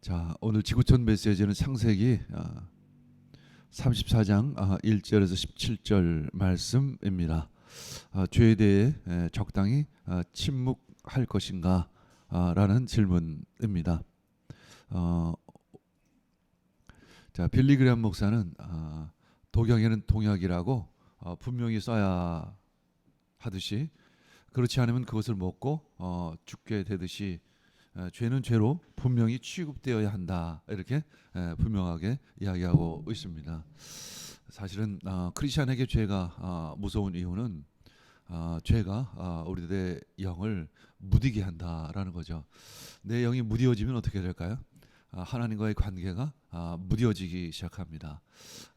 자, 오늘 지구촌 메시지는 창세기 34장 1절에서 17절 말씀입니다. 죄에 대해 적당히 침묵할 것인가 라는 질문입니다. 자, 빌리 그레엄 목사는 도경에는 동약이라고 분명히 써야 하듯이, 그렇지 않으면 그것을 먹고 죽게 되듯이 죄는 죄로 분명히 취급되어야 한다, 이렇게 분명하게 이야기하고 있습니다. 사실은 크리스천에게 죄가 무서운 이유는 죄가 우리들의 영을 무디게 한다라는 거죠. 내 영이 무디어지면 어떻게 될까요? 하나님과의 관계가 무디어지기 시작합니다.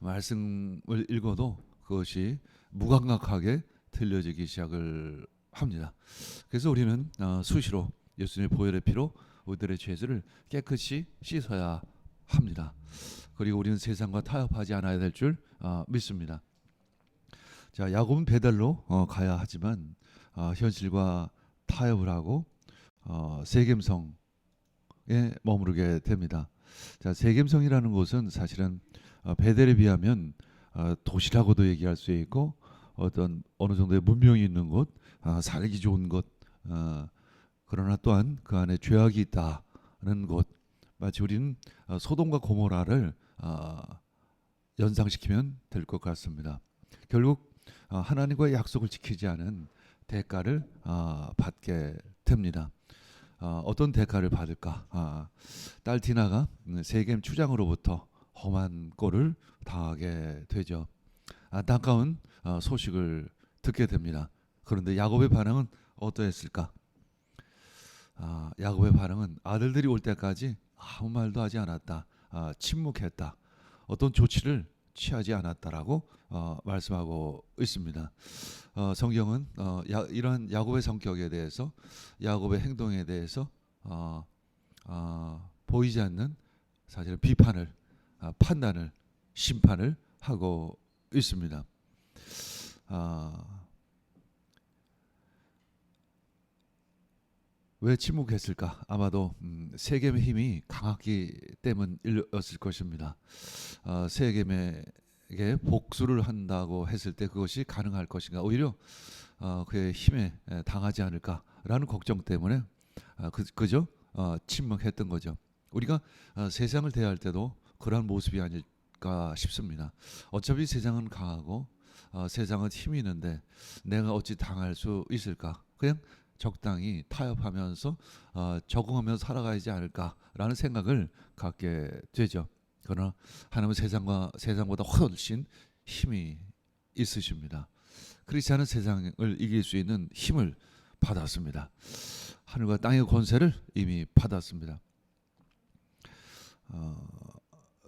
말씀을 읽어도 그것이 무감각하게 들려지기 시작을 합니다. 그래서 우리는 수시로 예수님의 보혈의 피로 우리들의 죄를 깨끗이 씻어야 합니다. 그리고 우리는 세상과 타협하지 않아야 될 줄 믿습니다. 자, 야곱은 베델로 가야 하지만 현실과 타협을 하고 세겜성에 머무르게 됩니다. 자, 세겜성이라는 곳은 사실은 베델에 비하면 도시라고도 얘기할 수 있고 어느 정도의 문명이 있는 곳, 살기 좋은 곳, 그러나 또한 그 안에 죄악이 있다는 곳, 마치 우리는 소돔과 고모라를 연상시키면 될 것 같습니다. 결국 하나님과의 약속을 지키지 않은 대가를 받게 됩니다. 어떤 대가를 받을까? 딸 디나가 세겜 추장으로부터 험한 꼴을 당하게 되죠. 안타까운 소식을 듣게 됩니다. 그런데 야곱의 반응은 어떠했을까? 야곱의 반응은 아들들이 올 때까지 아무 말도 하지 않았다, 침묵했다, 어떤 조치를 취하지 않았다라고 말씀하고 있습니다. 성경은 이러한 야곱의 성격에 대해서, 야곱의 행동에 대해서 보이지 않는 사실 비판을, 판단을, 심판을 하고 있습니다. 왜 침묵했을까? 아마도 세겜의 힘이 강하기 때문이었을 것입니다. 세겜에게 복수를 한다고 했을 때 그것이 가능할 것인가? 오히려 그의 힘에 당하지 않을까라는 걱정 때문에 그저 침묵했던 거죠. 우리가 세상을 대할 때도 그러한 모습이 아닐까 싶습니다. 어차피 세상은 강하고 세상은 힘이 있는데 내가 어찌 당할 수 있을까? 그냥 적당히 타협하면서 적응하면서 살아가야지 않을까라는 생각을 갖게 되죠. 그러나 하나님은 세상보다 훨씬 힘이 있으십니다. 크리스찬은 세상을 이길 수 있는 힘을 받았습니다. 하늘과 땅의 권세를 이미 받았습니다.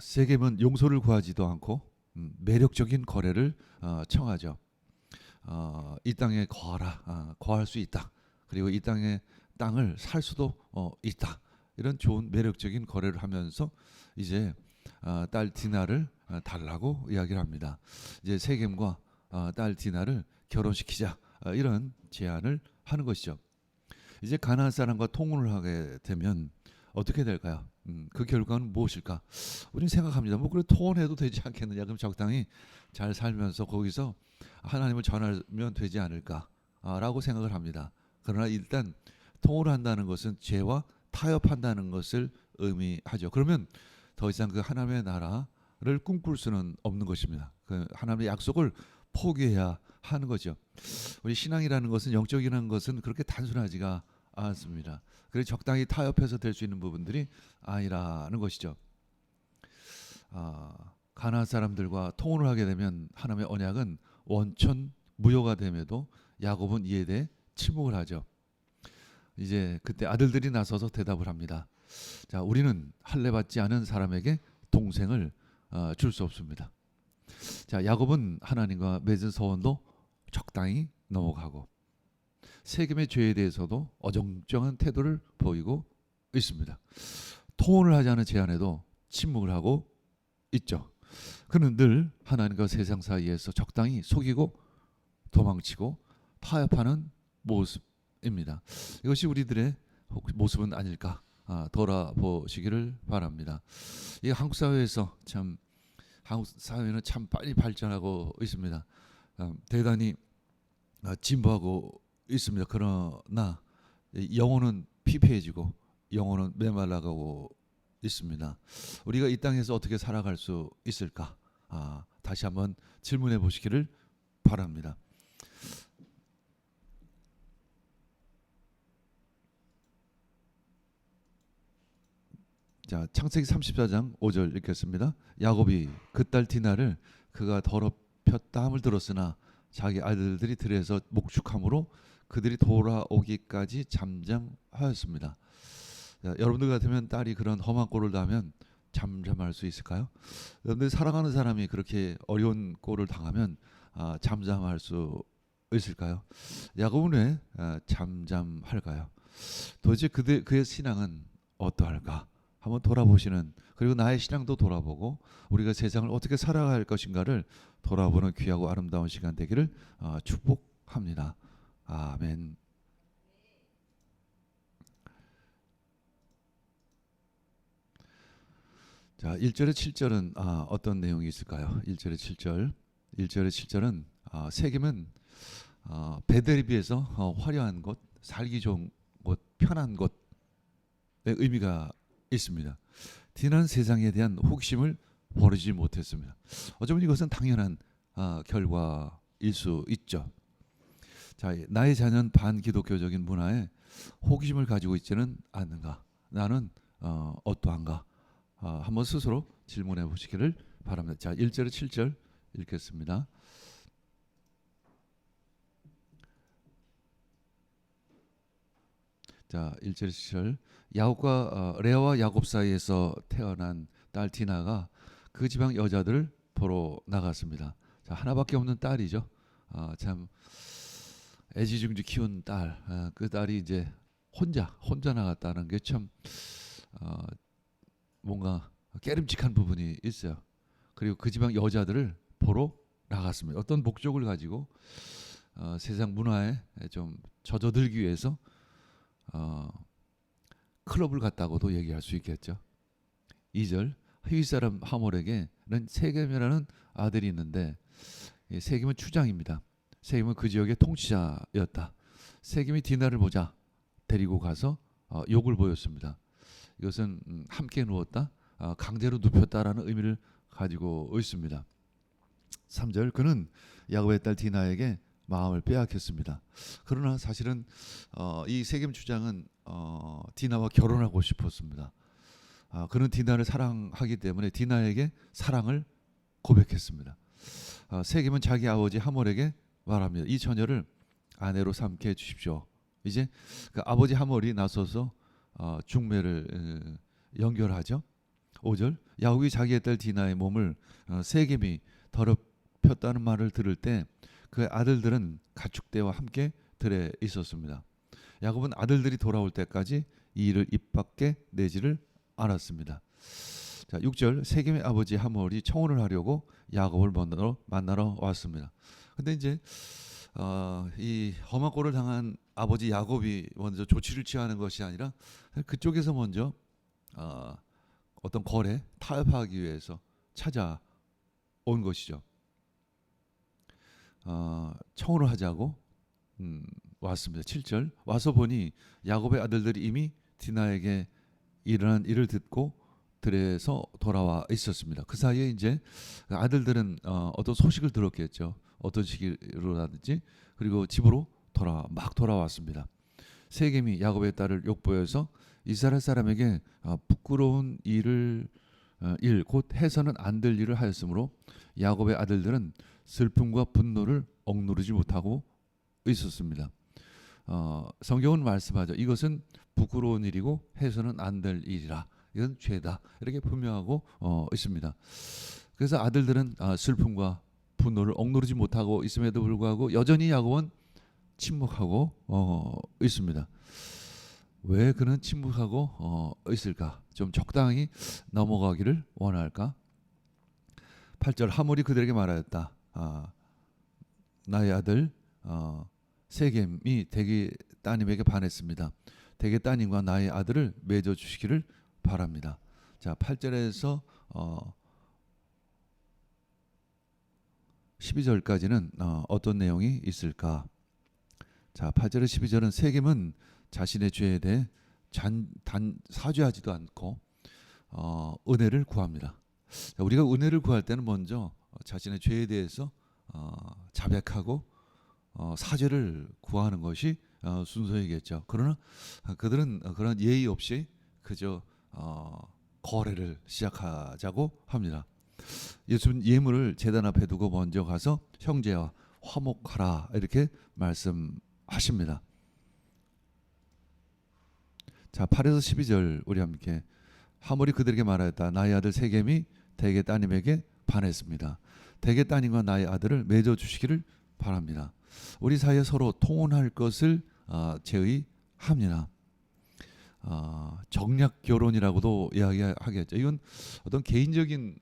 세겜은 용서를 구하지도 않고 매력적인 거래를 청하죠. 이 땅에 거하라, 거할 수 있다. 그리고 이 땅을 살 수도 있다. 이런 좋은 매력적인 거래를 하면서 이제 딸 디나를 달라고 이야기를 합니다. 이제 세겜과 딸 디나를 결혼시키자, 이런 제안을 하는 것이죠. 이제 가나안 사람과 통혼을 하게 되면 어떻게 될까요? 그 결과는 무엇일까? 우리는 생각합니다. 뭐 그래 통혼해도 되지 않겠느냐? 그럼 적당히 잘 살면서 거기서 하나님을 전하면 되지 않을까라고 생각을 합니다. 그러나 일단 통혼을 한다는 것은 죄와 타협한다는 것을 의미하죠. 그러면 더 이상 그 하나님의 나라를 꿈꿀 수는 없는 것입니다. 그 하나님의 약속을 포기해야 하는 거죠. 우리 신앙이라는 것은, 영적이라는 것은 그렇게 단순하지가 않습니다. 그래서 적당히 타협해서 될 수 있는 부분들이 아니라는 것이죠. 가나안 사람들과 통혼을 하게 되면 하나님의 언약은 원천 무효가 됨에도 야곱은 이에 대해 침묵을 하죠. 이제 그때 아들들이 나서서 대답을 합니다. 자, 우리는 할례 받지 않은 사람에게 동생을 줄 수 없습니다. 자, 야곱은 하나님과 맺은 서원도 적당히 넘어가고 세겜의 죄에 대해서도 어정쩡한 태도를 보이고 있습니다. 통혼을 하지 않은 제안에도 침묵을 하고 있죠. 그는 늘 하나님과 세상 사이에서 적당히 속이고 도망치고 타협하는 모습입니다. 이것이 우리들의 모습은 아닐까 돌아보시기를 바랍니다. 이 한국 사회에서 참 한국 사회는 참 빨리 발전하고 있습니다. 대단히 진보하고 있습니다. 그러나 영혼은 피폐해지고 영혼은 메말라가고 있습니다. 우리가 이 땅에서 어떻게 살아갈 수 있을까? 다시 한번 질문해 보시기를 바랍니다. 자, 창세기 34장 5절 읽겠습니다. 야곱이 그 딸 디나를 그가 더럽혔다 함을 들었으나 자기 아들들이 들에서 목축함으로 그들이 돌아오기까지 잠잠하였습니다. 자, 여러분들 같으면 딸이 그런 험한 꼴을 당하면 잠잠할 수 있을까요? 여러분들 사랑하는 사람이 그렇게 어려운 꼴을 당하면 잠잠할 수 있을까요? 야곱은 왜 잠잠할까요? 도대체 그의 신앙은 어떠할까? 한번 돌아보시는, 그리고 나의 신앙도 돌아보고 우리가 세상을 어떻게 살아갈 것인가를 돌아보는 귀하고 아름다운 시간 되기를 축복합니다. 아멘. 자, 1절에 7절은 어떤 내용이 있을까요? 1절에 7절. 1절에 7절은 세겜은 베델에 비해서 화려한 곳, 살기 좋은 곳, 편한 곳의 의미가 있습니다. 디나는 세상에 대한 호기심을 버리지 못했습니다. 어쩌면 이것은 당연한 결과일 수 있죠. 자, 나의 자녀는 반기독교적인 문화에 호기심을 가지고 있지는 않는가? 나는 어떠한가? 한번 스스로 질문해 보시기를 바랍니다. 자, 1절에 7절 읽겠습니다. 자, 1절 7절. 야곱과 레아와 야곱 사이에서 태어난 딸 디나가 그 지방 여자들을 보러 나갔습니다. 자, 하나밖에 없는 딸이죠. 참 애지중지 키운 딸. 그 딸이 이제 혼자 나갔다는 게 참 뭔가 깨름직한 부분이 있어요. 그리고 그 지방 여자들을 보러 나갔습니다. 어떤 목적을 가지고 세상 문화에 좀 젖어들기 위해서 클럽을 갔다고도 얘기할 수 있겠죠. 2절. 히윗 사람 하몰에게는 세겜이라는 아들이 있는데 세겜은 추장입니다. 세겜은 그 지역의 통치자였다. 세겜이 디나를 보자 데리고 가서 욕을 보였습니다. 이것은 함께 누웠다, 강제로 눕혔다라는 의미를 가지고 있습니다. 3절. 그는 야곱의 딸 디나에게 마음을 빼앗겼습니다. 그러나 사실은 이 세겜 주장은 디나와 결혼하고 싶었습니다. 그는 디나를 사랑하기 때문에 디나에게 사랑을 고백했습니다. 세겜은 자기 아버지 하몰에게 말합니다. 이 처녀를 아내로 삼게 해주십시오. 이제 그 아버지 하몰이 나서서 중매를 연결하죠. 5절. 야곱이 자기의 딸 디나의 몸을 세겜이 더럽혔다는 말을 들을 때 그 아들들은 가축대와 함께 들에 있었습니다. 야곱은 아들들이 돌아올 때까지 이 일을 입 밖에 내지를 않았습니다. 자, 6절. 세겜의 아버지 하몰이 청혼을 하려고 야곱을 만나러 왔습니다. 근데 이제 이 험한 꼴을 당한 아버지 야곱이 먼저 조치를 취하는 것이 아니라 그쪽에서 먼저 어떤 거래 타협하기 위해서 찾아온 것이죠. 청혼을 하자고 왔습니다. 7절. 와서 보니 야곱의 아들들이 이미 디나에게 일어난 일을 듣고 들에서 돌아와 있었습니다. 그 사이에 이제 아들들은 어떤 소식을 들었겠죠. 어떤 시기로라든지. 그리고 집으로 돌아왔습니다. 세겜이 야곱의 딸을 욕보여서 이스라엘 사람에게 부끄러운 일 곧 해서는 안 될 일을 하였으므로 야곱의 아들들은 슬픔과 분노를 억누르지 못하고 있었습니다. 성경은 말씀하죠. 이것은 부끄러운 일이고 해서는 안 될 일이라. 이건 죄다. 이렇게 분명하고 있습니다. 그래서 아들들은 슬픔과 분노를 억누르지 못하고 있음에도 불구하고 여전히 야곱은 침묵하고 있습니다. 왜 그는 침묵하고 있을까? 좀 적당히 넘어가기를 원할까? 8절. 하몰이 그들에게 말하였다. 나의 아들 세겜이 대기 따님에게 반했습니다. 대개 따님과 나의 아들을 맺어 주시기를 바랍니다. 자, 8절에서 12절까지는 어떤 내용이 있을까? 자, 8절에 12절은 세겜은 자신의 죄에 대해 단 사죄하지도 않고 은혜를 구합니다. 자, 우리가 은혜를 구할 때는 먼저 자신의 죄에 대해서 자백하고 사죄를 구하는 것이 순서이겠죠. 그러나 그들은 그런 예의 없이 그저 거래를 시작하자고 합니다. 예수는 예물을 제단 앞에 두고 먼저 가서 형제와 화목하라 이렇게 말씀하십니다. 자, 8에서 12절 우리 함께. 하물이 그들에게 말하였다. 나의 아들 세겜이 대개 따님에게 반했습니다. 대개 따님과 나의 아들을 맺어 주시기를 바랍니다. 우리 사이에 서로 통혼할 것을 제의합니다. 정략 결혼이라고도 이야기하겠죠. 이건 어떤 개인적인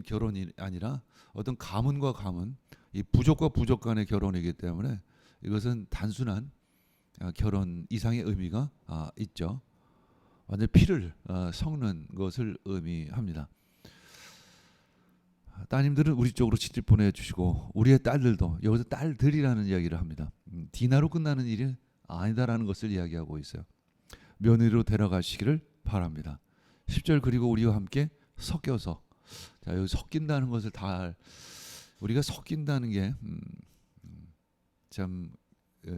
결혼이 아니라 어떤 가문과 가문, 이 부족과 부족 간의 결혼이기 때문에 이것은 단순한 결혼 이상의 의미가 있죠. 완전 피를 섞는 것을 의미합니다. 따님들은 우리 쪽으로 시집 보내주시고 우리의 딸들도, 여기서 딸들이라는 이야기를 합니다. 디나로 끝나는 일이 아니다라는 것을 이야기하고 있어요. 며느리로 데려가시기를 바랍니다. 10절 그리고 우리와 함께 섞여서. 자, 여기 섞인다는 것을 우리가 섞인다는 게 참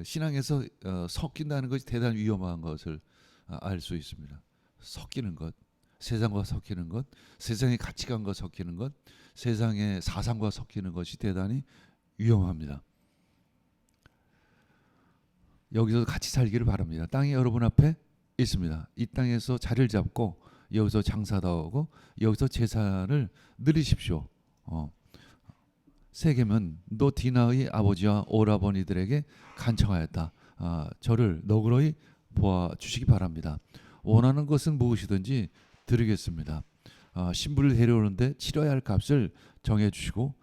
신앙에서 섞인다는 것이 대단히 위험한 것을 알 수 있습니다. 섞이는 것, 세상과 섞이는 것, 세상의 가치관과 섞이는 것, 세상의 사상과 섞이는 것이 대단히 위험합니다. 여기서 같이 살기를 바랍니다. 땅이 여러분 앞에 있습니다. 이 땅에서 자리를 잡고 여기서 장사도 하고 여기서 재산을 누리십시오. 세겜은 너 디나의 아버지와 오라버니들에게 간청하였다. 저를 너그러이 보아주시기 바랍니다. 원하는 것은 무엇이든지 드리겠습니다. 신부를 데려오는데 치러야 할 값을 정해주시고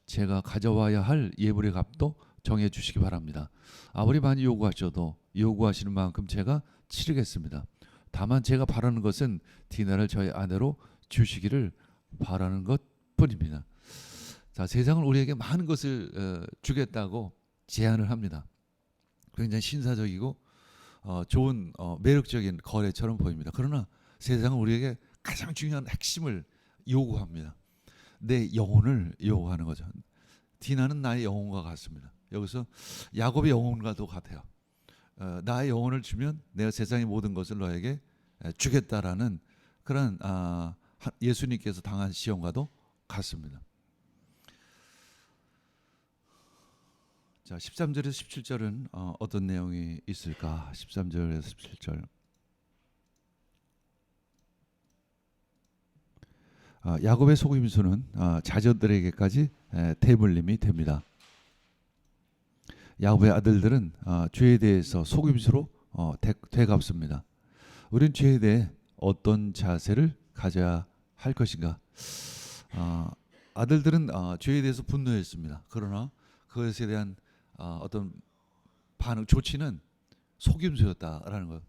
제가 가져와야 할 예물의 값도 정해주시기 바랍니다. 아무리 많이 요구하셔도 요구하시는 만큼 제가 치르겠습니다. 다만 제가 바라는 것은 디나를 저의 아내로 주시기를 바라는 것뿐입니다. 자, 세상은 우리에게 많은 것을 주겠다고 제안을 합니다. 굉장히 신사적이고 좋은 매력적인 거래처럼 보입니다. 그러나 세상은 우리에게 가장 중요한 핵심을 요구합니다. 내 영혼을 요구하는 거죠. 디나는 나의 영혼과 같습니다. 여기서 야곱의 영혼과도 같아요. 나의 영혼을 주면 내가 세상의 모든 것을 너에게 주겠다라는 그런 예수님께서 당한 시험과도 같습니다. 자, 13절에서 17절은 어떤 내용이 있을까? 13절에서 17절. 야곱의 속임수는 자녀들에게까지 대물림이 됩니다. 야곱의 아들들은 죄에 대해서 속임수로 되갚습니다. 우리는 죄에 대해 어떤 자세를 가져야 할 것인가? 아들들은 죄에 대해서 분노했습니다. 그러나 그것에 대한 어떤 반응 조치는 속임수였다라는 것.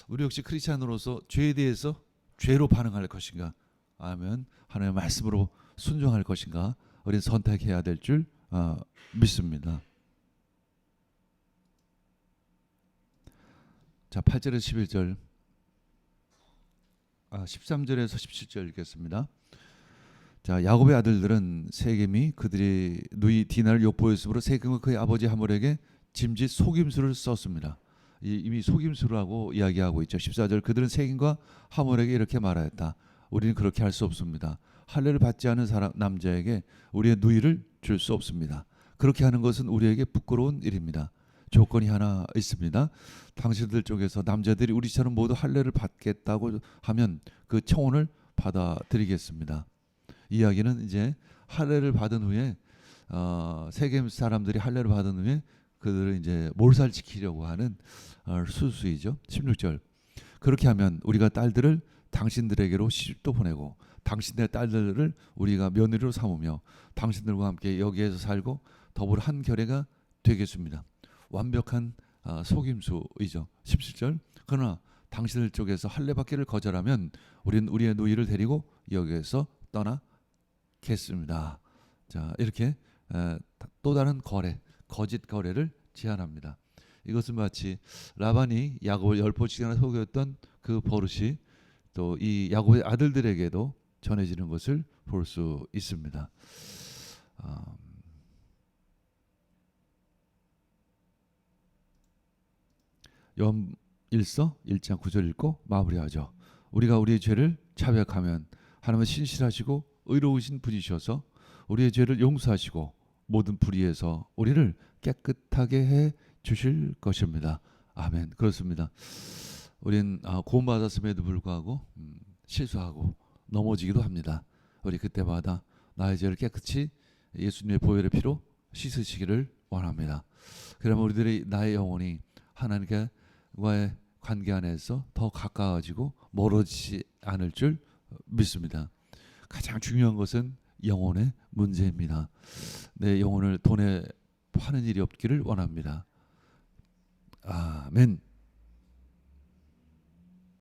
우리 역시 크리스찬으로서 죄에 대해서 죄로 반응할 것인가, 아니면 하나님의 말씀으로 순종할 것인가, 우리는 선택해야 될 줄 믿습니다. 자, 8절에서 11절, 13절에서 17절 읽겠습니다. 자, 야곱의 아들들은 세겜이 그들이 누이 디나를 욕보였으므로 세겜은 그의 아버지 하몰에게 짐짓 속임수를 썼습니다. 이미 속임수라고 이야기하고 있죠. 14절 그들은 세겜과 하몰에게 이렇게 말하였다. 우리는 그렇게 할 수 없습니다. 할례를 받지 않은 남자에게 우리의 누이를 줄 수 없습니다. 그렇게 하는 것은 우리에게 부끄러운 일입니다. 조건이 하나 있습니다. 당신들 쪽에서 남자들이 우리처럼 모두 할례를 받겠다고 하면 그 청혼을 받아들이겠습니다. 이야기는 이제 할례를 받은 후에 세겜 사람들이 할례를 받은 후에 그들을 이제 몰살시키려고 하는 수수이죠. 16절 그렇게 하면 우리가 딸들을 당신들에게로 시집도 보내고 당신의 딸들을 우리가 며느리로 삼으며 당신들과 함께 여기에서 살고 더불어 한 결례가 되겠습니다. 완벽한 속임수이죠. 17절. 그러나 당신들 쪽에서 할례받기를 거절하면 우리는 우리의 누이를 데리고 여기에서 떠나겠습니다. 자, 이렇게 또 다른 거래, 거짓 거래를 제안합니다. 이것은 마치 라반이 야곱을 열포치기나 속였던 그 버릇이 또 이 야곱의 아들들에게도 전해지는 것을 볼 수 있습니다. 요한 1서 1장 9절 읽고 마무리하죠. 우리가 우리의 죄를 자백하면 하나님은 신실하시고 의로우신 분이셔서 우리의 죄를 용서하시고 모든 불의에서 우리를 깨끗하게 해 주실 것입니다. 아멘. 그렇습니다. 우린 구원받았음에도 불구하고 실수하고 넘어지기도 합니다. 우리 그때마다 나의 죄를 깨끗이 예수님의 보혈의 피로 씻으시기를 원합니다. 그러면 우리들의 나의 영혼이 하나님과의 관계 안에서 더 가까워지고 멀어지지 않을 줄 믿습니다. 가장 중요한 것은 영혼의 문제입니다. 내 영혼을 돈에 파는 일이 없기를 원합니다. 아멘.